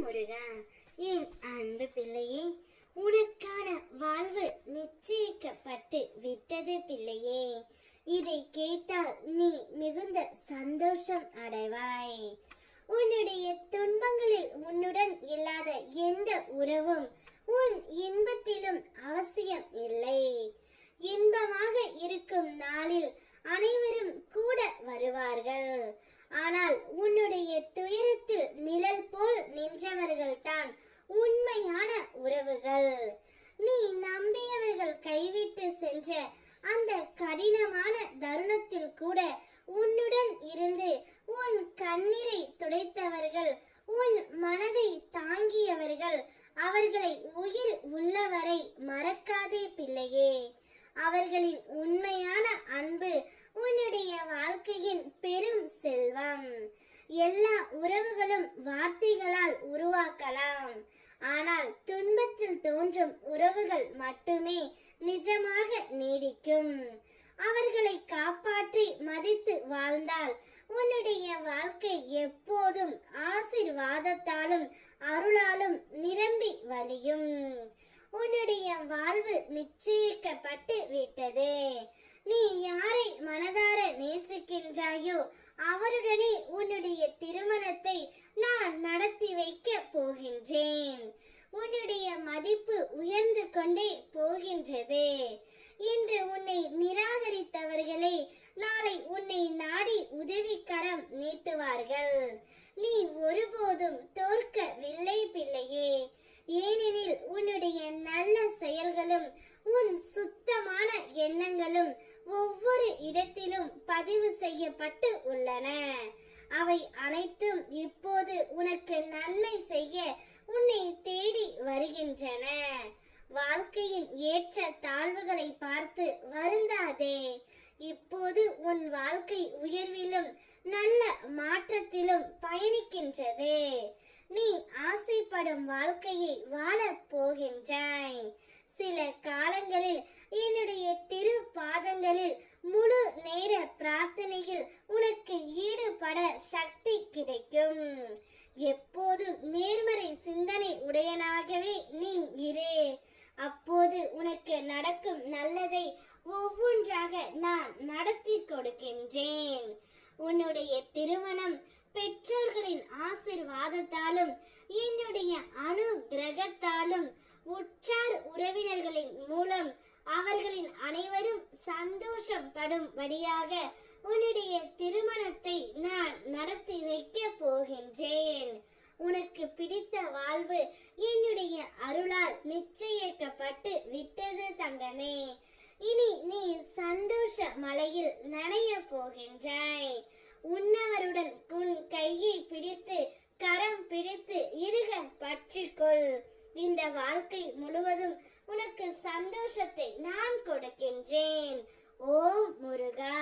முருகா, என் அன்பு பிள்ளையே, உனக்கான வாழ்வு நிச்சயிக்கப்பட்டு விட்டது பிள்ளையே. இதை கேட்டால் நீ மிகுந்த சந்தோஷம் அடைவாய். உன்னுடைய துன்பங்களில் உன்னுடன் இல்லாத எந்த உறவும் உன் இன்பத்திலும் அவசியம் இல்லை. இன்பமாக இருக்கும் நாளில் அனைவரும் கூட வருவார்கள். ஆனால் உன்னுடைய துயரத்தில் நிழல் போல் நின்றவர்கள் தான் உண்மையான உறவுகள். நீ நம்பியவர்கள் கைவிட்டு சென்ற அந்த கடினமான தருணத்தில் கூட உன்னுடன் இருந்து உன் கண்ணீரை துடைத்தவர்கள், உன் மனதை தாங்கியவர்கள், அவர்களை உயிர் உள்ளவரை மறக்காதே பிள்ளையே. அவர்களின் உண்மையான அன்பு உன்னுடைய வாழ்க்கையின் பெரும் செல்வம். எல்லா உறவுகளும் வார்த்தைகளால் உருவாக்கலாம், ஆனால் துன்பத்தில் தோன்றும் உறவுகள் மட்டுமே நிஜமாக நீடிக்கும். அவர்களை காப்பாற்றி மதித்து வாழ்ந்தால் உன்னுடைய வாழ்க்கை எப்போதும் ஆசீர்வாதத்தாலும் அருளாலும் நிரம்பி வழியும். உன்னுடைய வாழ்வு நிச்சயிக்கப்பட்டு விட்டது. நீ யாரை மனதார நேசிக்கின்றாயோ அவருடனே உன்னுடைய திருமணத்தை நான் நடத்தி வைக்க போகின்றேன். உன்னுடைய மதிப்பு உயர்ந்து கொண்டே போகின்றது. இன்று உன்னை நிராகரித்தவர்களே நாளை உன்னை நாடி உதவிக்கரம் நீட்டுவார்கள். நீ ஒருபோதும் தோற்கவில்லை பிள்ளையே. ஏனெனில் உன்னுடைய நல்ல செயல்களும் உன் சுத்தமான எண்ணங்களும் ஒவ்வொரு இடத்திலும் பதிவு செய்யப்பட்டு உள்ளன. அவை அனைத்தும் இப்போது உனக்கு நன்மை செய்ய உன்னை தேடி வருகின்றன. வாழ்க்கையின் ஏற்ற தாழ்வுகளை பார்த்து வருந்தாதே. இப்போது உன் வாழ்க்கை உயர்விலும் நல்ல மாற்றத்திலும் பயணிக்கின்றது. நீ ஆசைப்படும் வாழ்க்கையை வாழப் போகின்றாய். சில காலங்களில் என்னுடைய திரு பாதங்களில் முழு நேர பிரார்த்தனையில் உனக்கு ஈடுபட சக்தி கிடைக்கும். எப்போதும் நேர்மறை சிந்தனை உடையனாகவே நீ இரு. அப்போது உனக்கு நடக்கும் நல்லதை ஒவ்வொன்றாக நான் நடத்தி கொடுக்கின்றேன். உன்னுடைய திருமணம் பெற்றோர்களின் ஆசீர்வாதத்தாலும் என்னுடைய அனுகிரகத்தாலும் உற்றார் உறவினர்களின் மூலம் அவர்களின் அனைவரும் சந்தோஷம் படும்படியாக உன்னுடைய திருமணத்தை நான் நடத்தி வைக்க போகின்றேன். உனக்கு பிடித்த வாழ்வு என்னுடைய அருளால் நிச்சயிக்கப்பட்டு விட்டது தங்கமே. இனி நீ சந்தோஷ மலையில் நனைய போகின்றாய். உன்னவருடன் உன் கையை பிடித்து கரம் பிடித்து இறுக பற்றிக்கொள். இந்த வாழ்க்கை முழுவதும் உனக்கு சந்தோஷத்தை நான் கொடுக்கின்றேன். ஓம் முருகா.